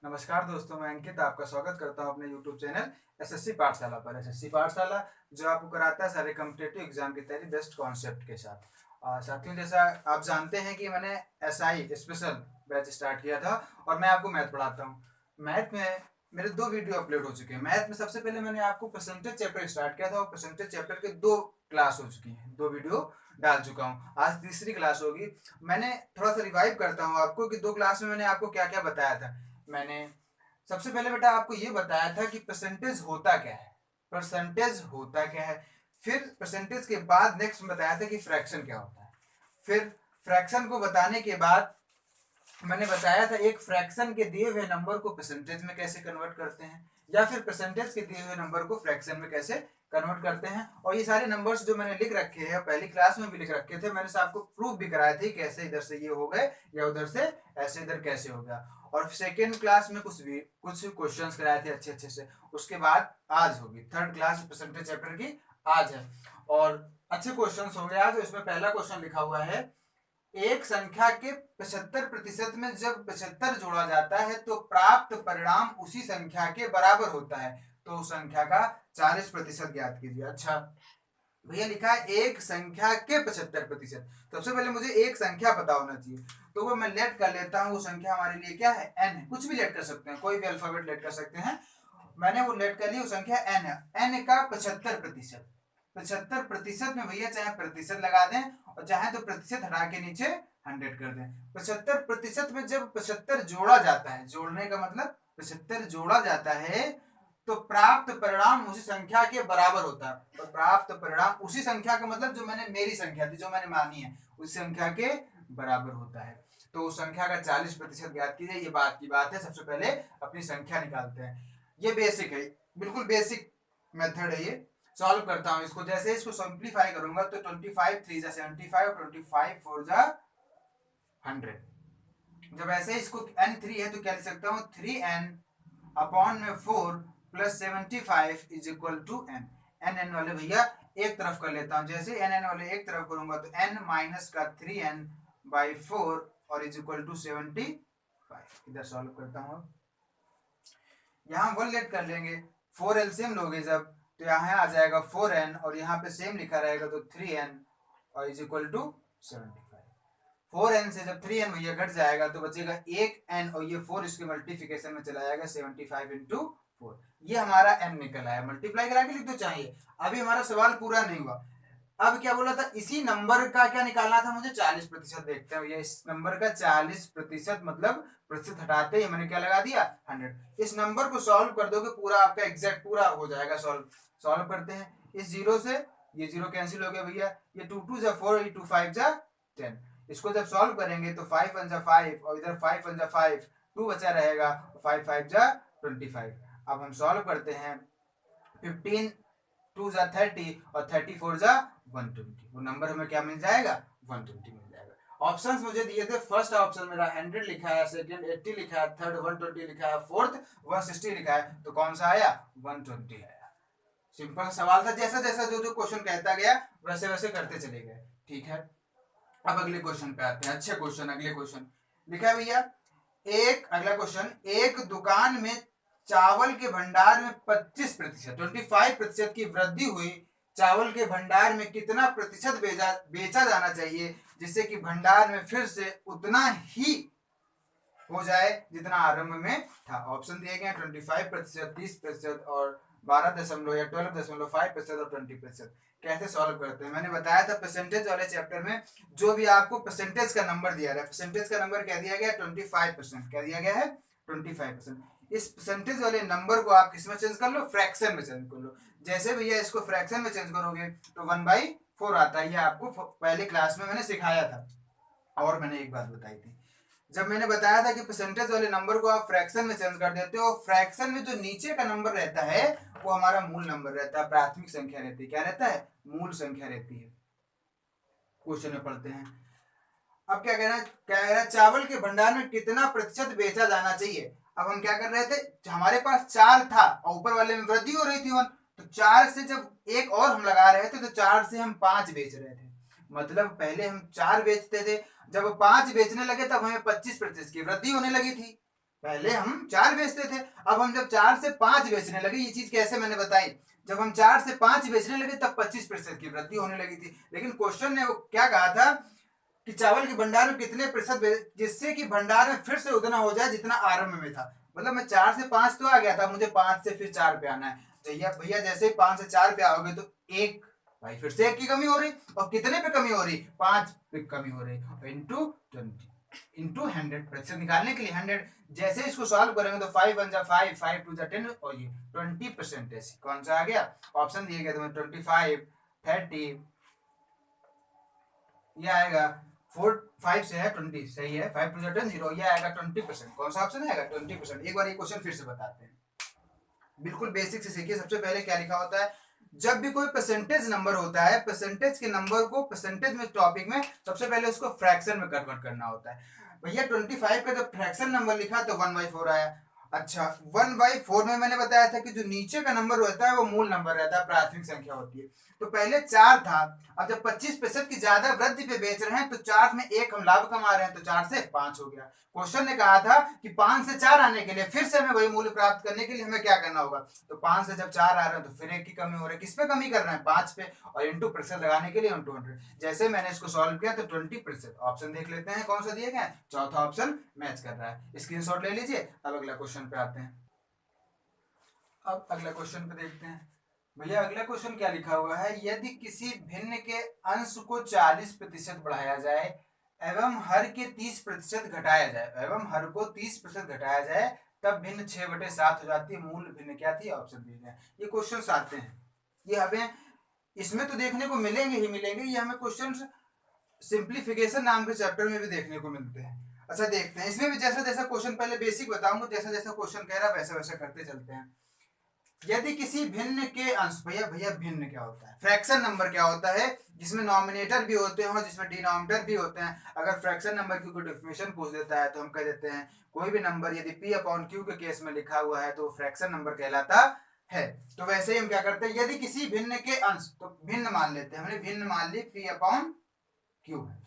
नमस्कार दोस्तों, मैं अंकित आपका स्वागत करता हूं अपने YouTube चैनल एसएससी पाठशाला पर। एसएससी पाठशाला जो आपको कराता है सारे कॉम्पिटिटिव एग्जाम की तैयारी बेस्ट कॉन्सेप्ट के साथ। साथियों, जैसा आप जानते हैं कि मैंने एसआई स्पेशल बैच स्टार्ट किया था और मैं आपको मैथ पढ़ाता हूं। मैथ में मेरे 2 वीडियो अपलोड हो चुके हैं। मैथ में सबसे पहले मैंने आपको परसेंटेज चैप्टर स्टार्ट किया था और परसेंटेज चैप्टर के 2 क्लास हो चुकी हैं, 2 वीडियो डाल चुका हूँ। आज तीसरी क्लास होगी। मैंने थोड़ा सा रिवाइव करता हूँ आपको कि 2 क्लास में मैंने आपको क्या क्या बताया था। मैंने सबसे पहले बेटा आपको ये बताया था कि परसेंटेज होता क्या है। परसेंटेज होता क्या है। फिर परसेंटेज के बाद नेक्स्ट बताया था कि फ्रैक्शन क्या होता है। फिर फ्रैक्शन को बताने के बाद मैंने बताया था एक फ्रैक्शन के दिए हुए नंबर को परसेंटेज में कैसे कन्वर्ट करते हैं, या फिर परसेंटेज के दिए हुए नंबर को फ्रैक्शन में कैसे कन्वर्ट करते हैं। और ये सारे नंबर्स जो मैंने लिख रखे हैं पहली क्लास में भी लिख रखे थे, मैंने आपको प्रूफ भी कराए थे कैसे इधर से ये हो गए या उधर से ऐसे इधर कैसे हो गया। और सेकेंड क्लास में कुछ क्वेश्चंस कराए थे अच्छे अच्छे से। उसके बाद आज होगी थर्ड क्लास परसेंटेज चैप्टर की, आज है। और अच्छे क्वेश्चंस हो गए आज। इसमें पहला क्वेश्चन लिखा हुआ है, एक संख्या के 75% में जब 75 जोड़ा जाता है तो प्राप्त परिणाम उसी संख्या के बराबर होता है, तो उस संख्या का 40% ज्ञात कीजिए। अच्छा भैया, लिखा है एक संख्या के 75%। सबसे पहले मुझे एक संख्या पता होना चाहिए, तो वो मैं लेट कर लेता हूँ। वो संख्या हमारे लिए क्या है? एन है। कुछ भी लेट कर सकते हैं, कोई भी अल्फाबेट लेट कर सकते हैं। मैंने वो लेट कर ली, वो संख्या एन है। एन का 75%। 75% में भैया चाहे प्रतिशत लगा दें और चाहे तो प्रतिशत हटा के नीचे 100 कर दें। 75% में जब 75 जोड़ा जाता है, जोड़ने का मतलब 75 जोड़ा जाता है, तो प्राप्त परिणाम उसी संख्या के बराबर होता है। और प्राप्त परिणाम उसी संख्या का मतलब जो मैंने मेरी संख्या थी, जो मैंने मानी है, उस संख्या के बराबर होता है। तो उस संख्या का 40% ज्ञात कीजिए। ये बात की बात है। सबसे पहले अपनी संख्या निकालते हैं। ये बेसिक है, बिल्कुल बेसिक मेथड है ये। सॉल्व करता हूं इसको। जैसे इसको सिंप्लीफाई करूंगा तो 25 3 जा 75 और 25 4 जा 100। जब ऐसे इसको n3 है तो क्या लिख सकता हूँ, 3n अपॉन में 4 plus 75 is equal to n। N वाले भैया एक तरफ कर लेता हूँ। जैसे एन वाले एक तरफ करूंगा तो n माइनस का 3n बाई 4 और इज इक्वल टू 75। इधर सॉल्व करता हूँ। यहाँ 1 लेट कर लेंगे, 4 एलसीएम लोगे जब तो यहाँ आ जाएगा 4n और यहाँ पे सेम लिखा रहेगा तो 3n और इज इक्वल टू 75। 4n से जब 3n भैया घट जाएगा तो बचेगा 1n और ये 4 इसके मल्टीप्लिकेशन में चला जाएगा 75 इंटू 4। ये हमारा n निकल आया। मल्टीप्लाई करा के लिख दो चाहिए। अभी हमारा सवाल पूरा नहीं हुआ। अब क्या बोला था, इसी नंबर का क्या निकालना था मुझे? 40%। देखते हैं भैया, इस नंबर का 40% मतलब प्रतिशत हटाते ही मैंने क्या लगा दिया? 100। इस नंबर को सॉल्व कर दोगे पूरा आपका एग्जैक्ट पूरा हो जाएगा। सॉल्व करते हैं। इस जीरो से ये जीरो कैंसिल हो गया भैया। ये 2 2 जा 4, ये 2 5 जा 10। इसको जब सॉल्व करेंगे तो 5 1 जा 5 और इधर 5 1 जा 5, 2 बचा रहेगा, 5 5 जा 25। अब हम सॉल्व करते हैं। 15 2 जा 30 और 34 जा 120। वो नंबर हमें क्या मिल जाएगा? 120 मिल जाएगा। ऑप्शंस मुझे दिए थे। फर्स्ट ऑप्शन मेरा 100 लिखा है, सेकंड 80 लिखा है, थर्ड 120 लिखा है, फोर्थ 160 लिखा है। तो कौन सा आया? 120 आया। सिंपल सवाल था। जैसा जैसा जो जो क्वेश्चन कहता गया वैसे वैसे करते चले गए। ठीक है, अब अगले क्वेश्चन पे आते हैं। अच्छे क्वेश्चन। अगले क्वेश्चन लिखा है भैया, एक अगला क्वेश्चन, एक दुकान में चावल के भंडार में 25% की वृद्धि हुई। चावल के भंडार में कितना प्रतिशत बेचा जाना चाहिए जिससे कि भंडार में फिर से उतना ही हो जाए जितना आरंभ में था? ऑप्शन दिए गए 25%, 30% और 12 या 12.5% और 20%। कैसे सॉल्व करते हैं? मैंने बताया था परसेंटेज वाले चैप्टर में जो भी आपको परसेंटेज का नंबर दिया गया, परसेंटेज का नंबर क्या दिया गया? 25%। क्या दिया गया है? 25%। इस परसेंटेज वाले नंबर को आप किसमें चेंज कर लो? फ्रैक्शन में चेंज कर लो। जैसे भैया इसको फ्रैक्शन में चेंज करोगे तो 1/4 आता है। ये आपको पहले क्लास में मैंने सिखाया था। और मैंने एक बात बताई थी, जब मैंने बताया था कि परसेंटेज वाले नंबर को आप फ्रैक्शन में चेंज कर देते हो। फ्रैक्शन में जो नीचे का नंबर रहता है वो हमारा मूल नंबर रहता है, प्राथमिक संख्या रहती है। क्या रहता है? मूल संख्या रहती है। क्वेश्चन में पढ़ते हैं। अब क्या कह रहा है, चावल के भंडार में कितना प्रतिशत बेचा जाना चाहिए। अब हम क्या कर रहे थे, हमारे पास 4 था और ऊपर वाले में वृद्धि हो रही थी 1, तो 4 से जब एक और हम लगा रहे थे तो 4 से हम 5 बेच रहे थे। मतलब पहले हम 4 बेचते थे, जब 5 बेचने लगे तब हमें 25% की वृद्धि होने लगी थी। पहले हम 4 बेचते थे, अब हम जब 4 से 5 बेचने लगे, ये चीज कैसे मैंने बताई, जब हम 4 से 5 बेचने लगे तब 25% की वृद्धि होने लगी थी। लेकिन क्वेश्चन ने वो क्या कहा था कि चावल के भंडार में कितने प्रतिशत, जिससे कि भंडार में फिर से उतना हो जाए जितना आरंभ में था। मतलब मैं 4 से 5 तो आ गया था, मुझे 5 से फिर 4 पे आना है। भैया जैसे ही 5 से 4 पे आओगे तो एक, भाई फिर से 1 की कमी हो रही, और कितने पे कमी हो रही, 5 पे कमी हो रही, इंटू 20 इंटू 100, प्रतिशत निकालने के लिए 100। जैसे इसको सॉल्व करेंगे तो 5 1 जा 5, 5 2 जा 10, और ये 20%। कौन सा आ गया ऑप्शन दिए गए तुम्हें, 25 30, ये आएगा 4 5 से है 20, सही है, 5 2 जा 10 0, ये आएगा 20%। कौन सा ऑप्शन आएगा 20%। एक बार ये क्वेश्चन फिर से बताते हैं, बिल्कुल बेसिक से सीखिए। सबसे पहले क्या लिखा होता है, जब भी कोई परसेंटेज नंबर होता है, परसेंटेज के नंबर को परसेंटेज में टॉपिक में सबसे पहले उसको फ्रैक्शन में कन्वर्ट करना होता है। भैया 25 का जब फ्रैक्शन नंबर लिखा तो 1/4 आया। अच्छा 1/4 में मैंने बताया था कि जो नीचे का नंबर होता है वो मूल नंबर रहता है, प्राथमिक संख्या होती है। तो पहले 4 था, अब जब 25% की ज्यादा वृद्धि पे बेच रहे हैं तो 4 में 1 हम लाभ कमा रहे हैं, तो 4 से 5 हो गया। क्वेश्चन ने कहा था कि 5 से 4 आने के लिए फिर से हमें वही मूल्य प्राप्त करने के लिए हमें क्या करना होगा, तो 5 से जब 4 आ रहे हैं तो फिर 1 की कमी हो रही है, किस पे कमी कर रहे हैं, 5 पे, और इंटू प्रतिशत लगाने के लिए इंटू 100। जैसे मैंने इसको सॉल्व किया तो 20%। ऑप्शन देख लेते हैं कौन सा दिए गए, चौथा ऑप्शन मैच कर रहा है, स्क्रीनशॉट ले लीजिए। अब अगला क्वेश्चन पे आते हैं। अब अगला क्वेश्चन पे देखते हैं। भैया अगला क्वेश्चन क्या लिखा हुआ है, यदि किसी भिन्न के अंश को 40% बढ़ाया जाए एवं हर के 30% घटाया जाए, एवं हर को 30% घटाया जाए, तब भिन्न 6/7 हो जाती है। मूल भिन्न क्या थी, ऑप्शन दिए गए। ये क्वेश्चन आते हैं, ये हमें इसमें तो देखने को मिलेंगे ही मिलेंगे, ये हमें क्वेश्चन सिंप्लीफिकेशन नाम के चैप्टर में भी देखने को मिलते हैं। अच्छा देखते हैं, इसमें भी जैसा जैसा क्वेश्चन, पहले बेसिक बताऊंगा, जैसा जैसा क्वेश्चन कह रहा है वैसा वैसा करते चलते हैं। यदि किसी भिन्न के अंश, भैया भैया भिन्न क्या होता है, फ्रैक्शन नंबर क्या होता है, जिसमें नॉमिनेटर भी होते हैं और जिसमें डिनोमिनेटर भी होते हैं। अगर फ्रैक्शन नंबर की कोई डेफिनेशन पूछ देता है तो हम कह देते हैं कोई भी नंबर यदि P/Q के केस में लिखा हुआ है तो फ्रैक्शन नंबर कहलाता है। तो वैसे ही हम क्या करते हैं, यदि किसी भिन्न के अंश, तो भिन्न मान लेते हैं, हमने भिन्न मान ली P/Q है।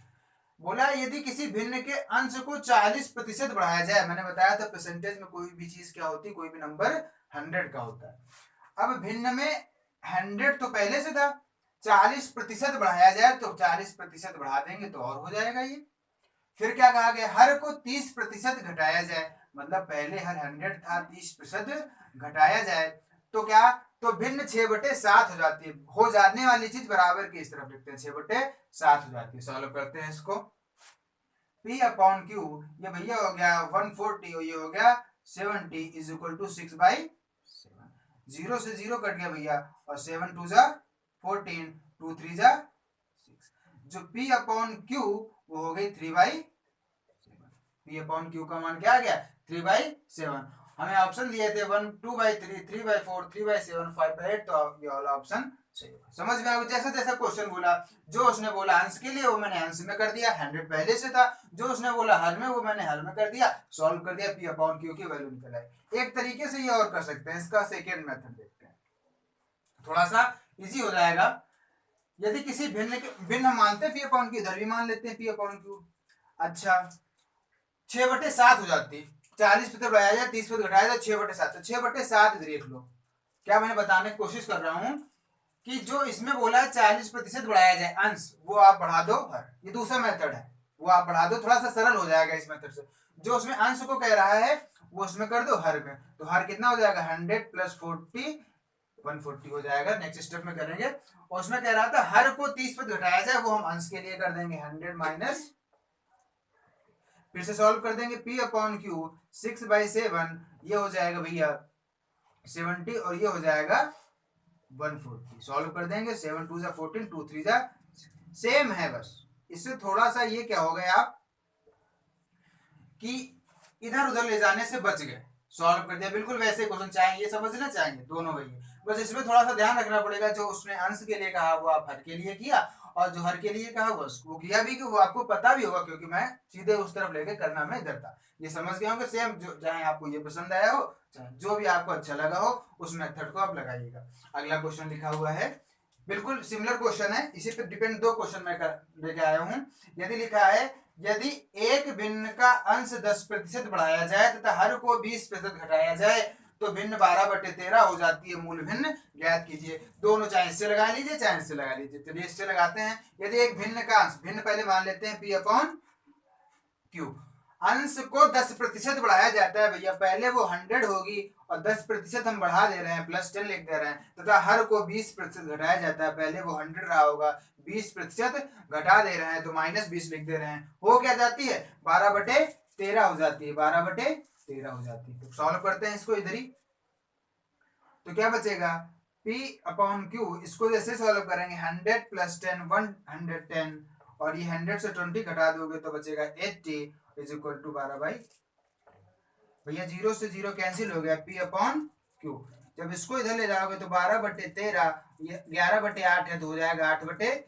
बोला यदि किसी भिन्न के अंश को 40% बढ़ाया जाए, मैंने बताया था परसेंटेज में कोई भी चीज क्या होती है, कोई भी नंबर 100 का होता है। अब भिन्न में 100 तो पहले से था, 40% बढ़ाया जाए तो 40% बढ़ा देंगे तो और हो जाएगा ये। फिर क्या कहा गया, हर को 30% घटाया जाए, मतलब पहले हर 100 था, 30% घटाया जाए तो क्या, तो भिन्न 6/7 हो जाती है। हो जाने वाली चीज बराबर की इस तरफ लिखते हैं, 6/7 हो जाती है। सॉल्व करते हैं इसको। P/Q ये भैया हो गया 140 और ये हो गया 70 इज इक्वल टू 6/7। 0 से 0 कट गया भैया, और 7 2 जा 14, 2 3 जा 6। जो P/Q वो हो गई 3/7। P/Q का मान क्या आ गया, 3/7। हमें ऑप्शन दिए थे 1 2/3, 3/4, 3/7, 5/8, तो ये वाला ऑप्शन सही होगा। समझ में आया, जैसा जैसा क्वेश्चन बोला, जो उसने बोला अंश के लिए वो मैंने अंश में कर दिया, 100 पहले से था, जो उसने बोला हर में वो मैंने हर में कर दिया, सॉल्व कर दिया, P/Q की वैल्यू निकल आई। एक तरीके से ये और कर सकते हैं, इसका सेकेंड मेथड देखते हैं, थोड़ा सा इजी हो जाएगा। यदि किसी भिन्न के, भिन्न हम मानते हैं P/Q, इधर भी मान लेते हैं P/Q। अच्छा 6/7 हो जाती, 40% बढ़ाया जाए, 30% घटाया जाए, 6/7, तो 6/7 देख लो। क्या मैंने बताने की कोशिश कर रहा हूं कि जो इसमें बोला है 40% बढ़ाया जाए अंश, वो आप बढ़ा दो हर, ये दूसरा मेथड है, वो आप बढ़ा दो, थोड़ा सा सरल हो जाएगा इस मेथड से। जो उसमें अंश को कह रहा है वो उसमें कर दो हर में, तो हर कितना हो जाएगा, 100 + 40 140 हो जाएगा। नेक्स्ट स्टेप में करेंगे, और उसमें कह रहा था हर को 30% घटाया जाए, वो हम अंश के लिए कर देंगे 100 माइनस, फिर से सॉल्व कर देंगे। P/Q 6/7 ये हो जाएगा भैया 70, और ये हो जाएगा 140। सॉल्व कर देंगे, 7 2 जा 14, 2 3 जा, सेम है, बस इससे थोड़ा सा ये क्या हो गया आप कि इधर उधर ले जाने से बच गए, सॉल्व कर दिया। बिल्कुल वैसे क्वेश्चन चाहेंगे, समझना चाहेंगे दोनों भैया, बस इसमें थोड़ा सा ध्यान रखना पड़ेगा, जो उसने अंश के लिए कहा वो आप हर के लिए किया, और जो हर के लिए कहा वो किया भी, कि वो आपको पता भी होगा, क्योंकि मैं सीधे उस तरफ लेके करना मैं इधर था। ये समझ गए होंगे सेम, जो चाहे आपको ये पसंद आया हो, चाहे जो भी आपको अच्छा लगा हो, उस मेथड को आप लगाइएगा। अगला क्वेश्चन लिखा हुआ है, बिल्कुल सिमिलर क्वेश्चन है, इसी पे डिपेंड 2 क्वेश्चन मैं लेके आया हूं। यदि लिखा है यदि एक भिन्न का अंश 10% बढ़ाया जाए तथा हर को 20% घटाया जाए तो भिन्न 12/13 हो जाती है। मूल भिन्न ज्ञात कीजिए। दोनों चाहे इससे लगा लीजिए चाहे इससे लगा लीजिए। चलिए इससे लगाते हैं। यदि एक भिन्न का अंश, भिन्न पहले मान लेते हैं P अपॉन Q, अंश को 10% बढ़ाया जाता है भैया। पहले वो 100 होगी और 10% हम बढ़ा दे रहे हैं, +10 लिख दे रहे हैं, तथा हर को 20% घटाया जाता है। पहले वो 100 रहा होगा, 20% घटा दे रहे हैं तो -20 लिख दे रहे हैं। हो क्या जाती है? 12/13 हो जाती है। 12/13 हो जाती है। तो सॉल्व करते हैं इसको इधर ही। तो क्या बचेगा? P अपॉन Q, इसको जैसे सॉल्व करेंगे 100 + 10 110, और ये 100 से 20 घटा दोगे तो बचेगा 80 इज इक्वल टू 12/। भैया 0 से 0 कैंसिल हो गया। P अपॉन Q, जब इसको इधर ले जाओगे तो 12/13, 11/8 है तो हो जाएगा 8/11।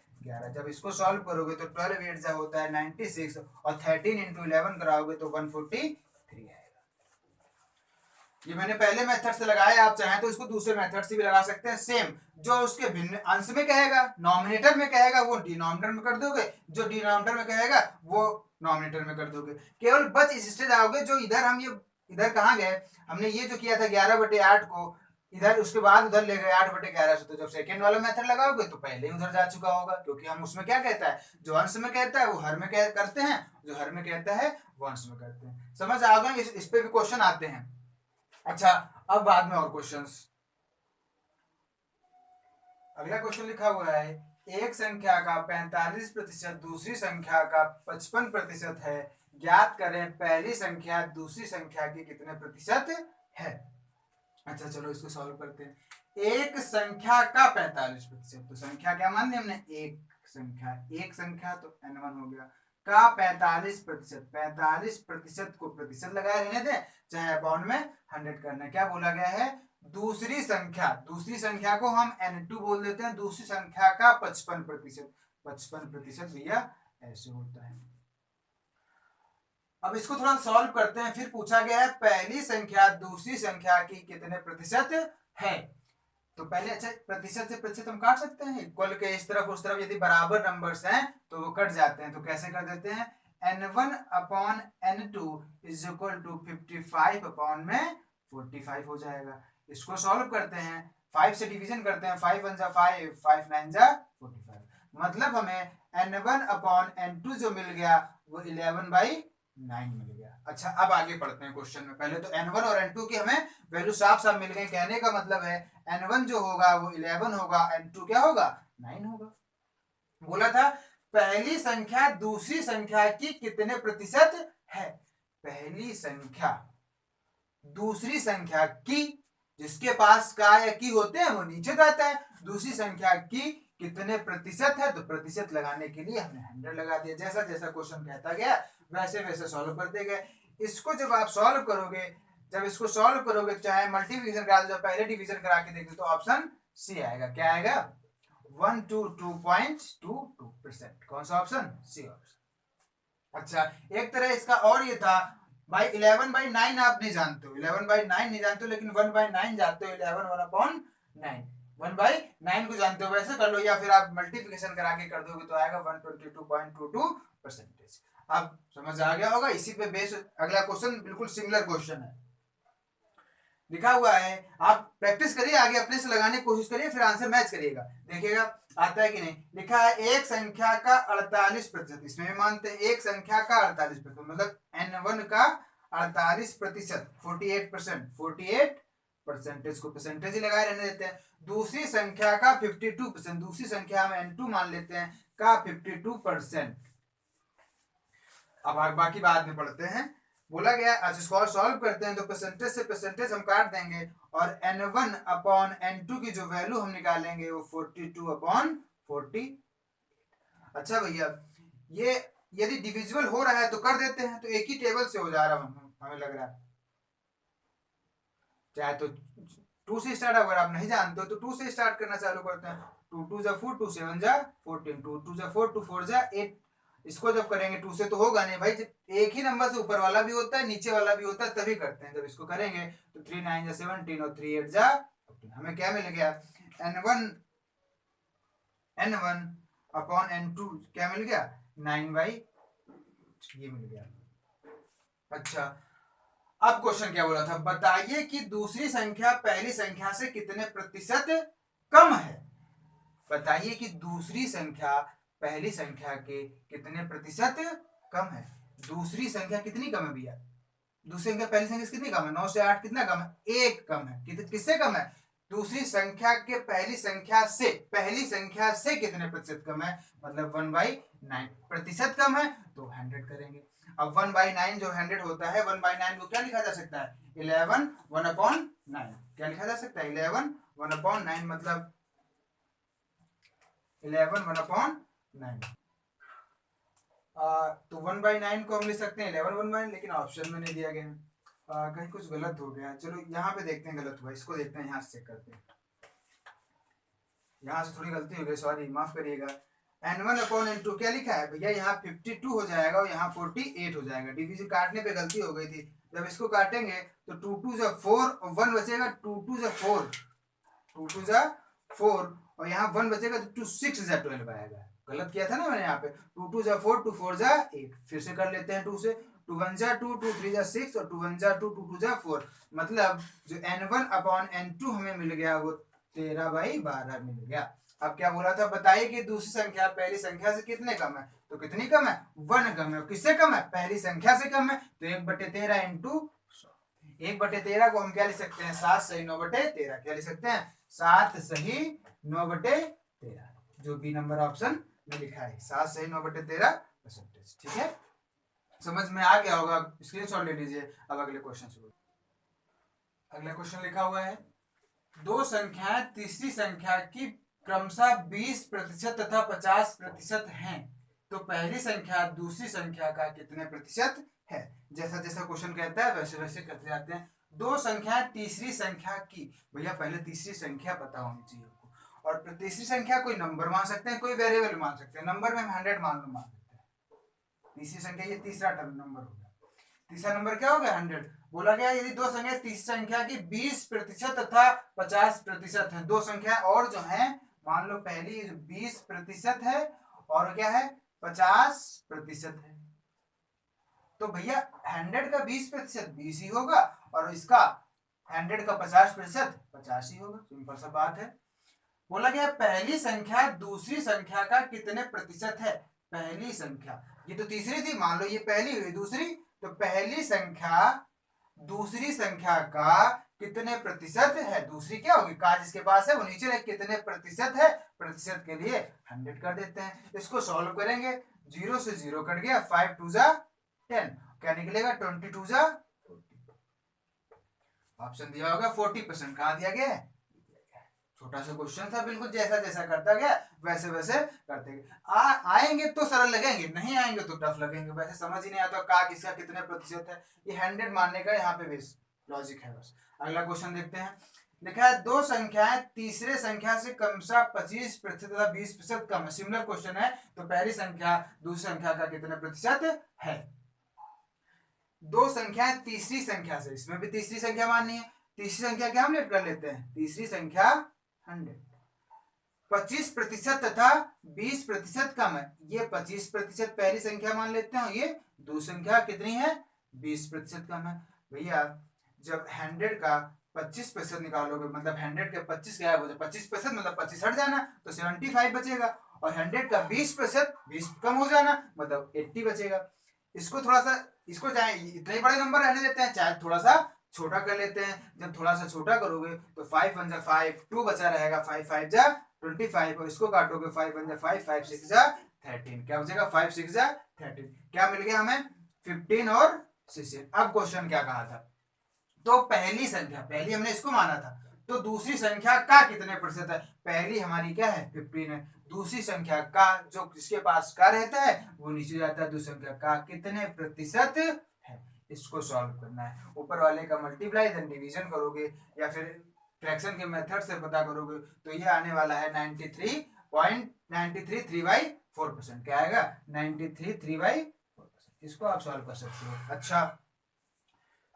जब इसको सॉल्व करोगे तो 12 8 जा होता है 96, और 13 × 11 कराओगे तो 143 आएगा। ये मैंने पहले मेथड से लगाया, आप चाहें तो इसको दूसरे मेथड से भी लगा सकते हैं। सेम, जो उसके भिन्न अंश में कहेगा, नॉमिनेटर में कहेगा, वो डिनोमिनेटर में कर दोगे, जो डिनोमिनेटर में कहेगा वो नॉमिनेटर में कर दोगे। केवल बच इस स्टेज आओगे जो इधर हम ये इधर कहाँ गए, हमने ये जो किया था 11/8 को इधर, उसके बाद उधर ले गए 8/11 से। तो जब सेकेंड वाला मेथड लगाओगे तो पहले ही उधर जा चुका होगा, क्योंकि हम उसमें क्या कहता है, जो अंश में कहता है वो हर में करते हैं, जो हर में कहता है वो अंश में करते हैं। समझ आ गए? इस पे भी क्वेश्चन आते हैं। अच्छा, अब बाद में और क्वेश्चंस। अगला क्वेश्चन लिखा हुआ है, एक संख्या का 45% दूसरी संख्या का 55% है, ज्ञात करें पहली संख्या दूसरी संख्या की कितने प्रतिशत है। अच्छा चलो इसको सॉल्व करते हैं। एक संख्या का 45%, तो संख्या क्या मान ली हमने? एक संख्या तो n1 हो गया, का 45%, 45% को प्रतिशत लगाए रहने दें, चाहे अपॉन में 100 करना। क्या बोला गया है? दूसरी संख्या को हम n2 बोल देते हैं, दूसरी संख्या का 55%, 55% भैया ऐसे होता है। अब इसको थोड़ा सॉल्व करते हैं। फिर पूछा गया है पहली संख्या दूसरी संख्या की कितने प्रतिशत है। तो पहले, अच्छा, प्रतिशत से प्रतिशत हम काट सकते हैं, इक्वल के इस तरफ उस तरफ यदि बराबर नंबर्स हैं तो वो कट जाते हैं। तो कैसे कर देते हैं? n1 upon n2 is equal to 55 upon में 45 हो जाएगा। इसको सॉल्व करते हैं, 5 से डिवीजन करते हैं, 5 1 जा 5, 5 9 जा 45। मतलब हमें n1 अपॉन n2 जो मिल गया वो 11/9 मिल गया। अच्छा, अब आगे पढ़ते हैं क्वेश्चन में। पहले तो n1 और n2 की हमें वैल्यू साफ साफ मिल गई। कहने का मतलब है n1 जो होगा वो 11 होगा, n2 क्या होगा? 9 होगा। बोला था पहली संख्या दूसरी संख्या की कितने प्रतिशत है। पहली संख्या दूसरी संख्या की, जिसके पास का या की होते हैं वो नीचे जाता है। दूसरी संख्या की कितने प्रतिशत है, तो प्रतिशत लगाने के लिए हमने 100 लगा दिया। जैसा जैसा क्वेश्चन कहता गया वैसे वैसे सॉल्व करते गए। इसको जब आप सॉल्व करोगे, जब इसको सॉल्व करोगे, चाहे मल्टीप्लिकेशन करा दो, पहले डिवीजन करा के देखो, तो ऑप्शन सी आएगा। क्या आएगा? 122.22%। कौन सा ऑप्शन? C option. अच्छा, एक तरह इसका और ये था भाई 11/9 आप नहीं जानते हो, 11/9 नहीं जानते हो, लेकिन 1/9 जानते हो। 11 1/9, 1/9 को जानते हो, वैसे कर लो, या फिर आप मल्टीप्लिकेशन करा के कर दोगे तो आएगा 122.22%। अब समझ आ गया होगा। इसी पे बेस अगला क्वेश्चन बिल्कुल सिमिलर क्वेश्चन है, लिखा हुआ है। आप प्रैक्टिस करिए, आगे अपने से लगाने की कोशिश करिए, फिर आंसर मैच करिएगा, देखिएगा आता है कि नहीं। लिखा है एक संख्या का 48%, इसमें भी मानते हैं एक संख्या का 48%, मतलब n1 का 48%, 48%, 48% को परसेंटेज ही लगाए रहने देते हैं। दूसरी संख्या का 52%, दूसरी संख्या हम n2 मान लेते हैं, का 52%। अब बाकी बाद में पढ़ते हैं। बोला गया, आज इसको सॉल्व करते हैं तो परसेंटेज से परसेंटेज हम काट देंगे, और n1 अपॉन n2 की जो वैल्यू हम निकालेंगे वो 42/40। अच्छा भैया, ये यदि डिविजिबल हो रहा है तो कर देते हैं, तो एक ही टेबल से हो जा रहा है हमें लग रहा है। चाहे तो 2 से स्टार्ट, अगर आप नहीं जानते हो तो 2 से स्टार्ट करना चालू करते हैं। 2 2 जा 4, 2 7 जा 14, 2 2 जा 4, 2 4 जा 8। इसको जब करेंगे 2 से तो होगा नहीं भाई, जब एक ही नंबर से ऊपर वाला भी होता है नीचे वाला भी होता है तभी करते हैं। जब इसको करेंगे तो 3 9 जा 17 और 3 8 जा 14। हमें क्या मिल गया? n1 अपॉन n2 क्या मिल गया? 9/14। ये मिल गया। अच्छा, अब क्वेश्चन क्या बोला था, बताइए कि दूसरी संख्या पहली संख्या से कितने प्रतिशत कम है। बताइए कि दूसरी संख्या पहली संख्या के कितने प्रतिशत कम है। दूसरी संख्या कितनी कम है भैया, दूसरी संख्या पहली संख्या से कितनी कम है, 9 से 8 कितना कम है, 1 कम है। किससे कम है, दूसरी संख्या के पहली संख्या से कितने प्रतिशत कम है, मतलब 1/9 प्रतिशत कम है, तो 100 करेंगे। अब 1/9 जो 100 होता है, 1/9 को क्या लिखा जा सकता है, 11 1/9। क्या लिखा जा सकता है, 11 1/9, मतलब 11 1/9। तो 1/9 को हम लिख सकते हैं 11 1/9, लेकिन ऑप्शन में नहीं दिया गया। कहीं कुछ गलत हो गया, चलो यहाँ पे देखते हैं गलत हुआ, इसको देखते हैं, यहाँ से चेक करते हैं। यहाँ से थोड़ी गलती हो गई, सॉरी माफ करिएगा। n1/n2 क्या लिखा है भैया, यहाँ 52 हो जाएगा और यहाँ 48 हो जाएगा। डिवीजन काटने पे गलती हो गई थी, जब इसको काटेंगे तो 2 2 जा 4 और 1 बचेगा, 2 2 जा 4, 2 2 जा 4 और यहाँ 1 बचेगा तो 2 6 जा 12 आएगा। गलत किया था ना मैंने यहाँ पे, 2 2 जा 4, 2 4 जा 8। फिर से कर लेते हैं 2 से, 2 1 जा 2, 2 3 जा 6 और 2 1 जा 2, 2 2 जा 4। मतलब जो n1/n2 हमें मिल गया वो 13/12 मिल गया। अब क्या बोला था, बताइए कि दूसरी संख्या पहली संख्या से कितने कम है, तो कितनी कम है, 1 कम है। किससे कम है, पहली संख्या से कम है, तो 1/13 इंटू 1/13 को हम क्या लिख सकते हैं, 7 सही 9/13। क्या लिख सकते हैं, 7 सही 9/13, जो बी नंबर ऑप्शन में लिखा है, 7 सही 9/13%। ठीक है, समझ में आ गया होगा, स्क्रीनशॉट ले लीजिए। अब अगले क्वेश्चन से, अगला क्वेश्चन लिखा हुआ है, दो संख्याएं तीसरी संख्या की क्रमशः 20% तथा 50% हैं, तो पहली संख्या दूसरी संख्या का कितने प्रतिशत है। जैसा जैसा क्वेश्चन कहता है वैसे वैसे करते जाते हैं। दो संख्याएं तीसरी संख्या की, भैया पहले तीसरी संख्या पता होनी चाहिए आपको, और तीसरी संख्या कोई नंबर मान सकते हैं, कोई वेरिएबल मान सकते हैं। नंबर में हम 100 मान सकते हैं। तीसरी संख्या ये तीसरा टर्म नंबर हो गया, तीसरा नंबर क्या हो गया 100। बोला गया यदि दो संख्या तीसरी संख्या की 20% तथा 50% है। दो संख्या और जो है, मान लो पहली 20% है और क्या है 50% है, तो भैया 100 का 20% 20 ही होगा और इसका 100 का 50% 50 ही होगा। सिंपल सा बात है। बोला गया पहली संख्या दूसरी संख्या का कितने प्रतिशत है। पहली संख्या, ये तो तीसरी थी, मान लो ये पहली हुई, दूसरी, तो पहली संख्या दूसरी संख्या का कितने प्रतिशत है। दूसरी क्या होगी, का जिसके पास है वो नीचे कितने प्रतिशत है, प्रतिशत के लिए 100 कर देते हैं। इसको सॉल्व करेंगे, 0 से 0 कट गया, 5 2 जा 10, क्या निकलेगा 22 जा 40। ऑप्शन दिया होगा 40%, कहाँ दिया गया है, छोटा सा क्वेश्चन था, बिल्कुल जैसा जैसा करता गया वैसे वैसे करते गए। आएंगे तो सरल लगेंगे, नहीं आएंगे तो टफ लगेंगे। वैसे समझ ही नहीं आता का किसका कितने प्रतिशत है, ये 100 मानने का यहाँ पे बेस लॉजिक है बस। अगला क्वेश्चन देखते हैं, लिखा है दो संख्याएं तीसरे संख्या से क्रमशः 25% तथा 20% कम है। सिमिलर क्वेश्चन है, तो पहली संख्या दूसरी संख्या का कितने प्रतिशत है। दो संख्याएं तीसरी संख्या से, इसमें भी तीसरी संख्या माननी है, तीसरी संख्या क्या हम लेट कर लेते हैं, तीसरी संख्या 100, 25% तथा 20% कम है। ये 25% पहली संख्या मान लेते हैं, ये दूसरी संख्या कितनी है 20% कम है। भैया जब 100 का 25% निकालोगे, मतलब 100 के 25 क्या है, 25% मतलब 25 हट जाना तो 75 बचेगा, और 100 का 20% 20 कम हो जाना मतलब 80 बचेगा। इसको थोड़ा सा, इसको चाहे इतने बड़े नंबर रहने देते हैं, चाहे थोड़ा सा छोटा कर लेते हैं। जब थोड़ा सा छोटा करोगे तो 5 1 जा 5, 2 बचा रहेगा, 5 5 जा 25, और इसको काटोगे 5 1 जा 5, 5 6 जा 13, क्या बचेगा 5 6 जा 13। क्या मिल गया हमें 15 और 16। अब क्वेश्चन क्या कहा था, तो पहली संख्या, पहली हमने इसको माना था, तो दूसरी संख्या का कितने प्रतिशत है। पहली हमारी क्या है 15 है, दूसरी संख्या का जो जिसके पास का रहता है वो नीचे जाता है, दूसरी संख्या का कितने प्रतिशत है, इसको सॉल्व करना है। ऊपर वाले का मल्टीप्लाई देन डिवीजन करोगे या फिर फ्रैक्शन के मेथड से पता करोगे तो ये आने वाला है 93.93 3/4%। क्या आएगा 93 3/4%। इसको आप सॉल्व कर सकते हो। अच्छा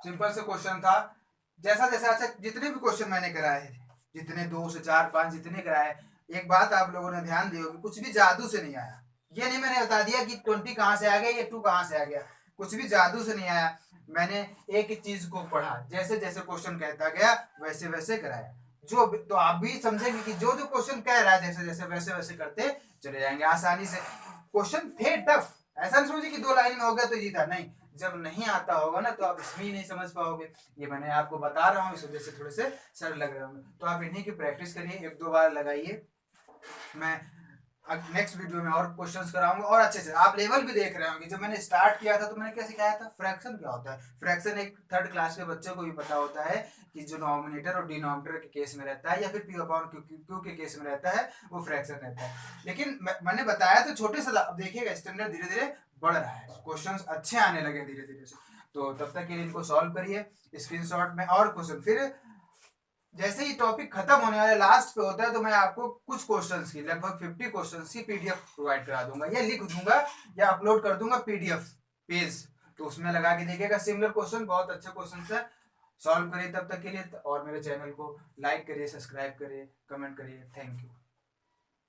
सिंपल से क्वेश्चन था, जैसा जैसा अच्छा जितने भी क्वेश्चन मैंने कराए, जितने 2 से 4 5 जितने कराए, एक बात आप लोगों ने ध्यान दी होगी, कुछ भी जादू से नहीं आया। ये नहीं मैंने बता दिया कि 20 कहाँ से आ गया, ये 2 कहाँ से आ गया, कुछ भी जादू से नहीं आया। मैंने एक ही चीज को पढ़ा, जैसे जैसे क्वेश्चन कहता गया वैसे वैसे कराया। जो तो आप भी समझेंगे कि जो जो क्वेश्चन कह रहा है जैसे जैसे वैसे वैसे करते चले जाएंगे आसानी से। क्वेश्चन थे टफ, ऐसा नहीं समझिए कि 2 लाइन में हो गया तो जीता, नहीं, जब नहीं आता होगा ना तो आप इसमें ही नहीं समझ पाओगे। ये मैंने आपको बता रहा हूँ, इस वजह से थोड़े से सरल लग रहे होंगे, तो आप इन्हीं की प्रैक्टिस करिए, 1-2 बार लगाइए। मैं नेक्स्ट वीडियो में और क्वेश्चंस कराऊंगा और अच्छे से। आप लेवल भी देख रहे होंगे, जब मैंने स्टार्ट किया था तो मैंने क्या सिखाया था, फ्रैक्शन क्या होता है। फ्रैक्शन एक 3rd क्लास के बच्चे को भी पता होता है कि जो नॉमिनेटर और डिनोमिनेटर के केस में रहता है या फिर पी अपॉन क्यू के केस में रहता है वो फ्रैक्शन रहता है। लेकिन मैंने बताया तो छोटे से, अब देखिएगा स्टैंडर्ड धीरे धीरे बढ़ रहा है, क्वेश्चंस अच्छे आने लगे धीरे धीरे से। तो तब तक के लिए इनको सॉल्व करिए स्क्रीनशॉट में और क्वेश्चन, फिर जैसे ही टॉपिक खत्म होने वाले लास्ट पे होता है तो मैं आपको कुछ क्वेश्चंस की, लगभग 50 क्वेश्चंस की पीडीएफ प्रोवाइड करा दूंगा, या लिख दूंगा या अपलोड कर दूंगा पीडीएफ पेज, तो उसमें लगा के देखिएगा। सिमिलर क्वेश्चन, बहुत अच्छे क्वेश्चन है, सॉल्व करिए तब तक के लिए। और मेरे चैनल को लाइक करिए, सब्सक्राइब करिए, कमेंट करिए। Thank you.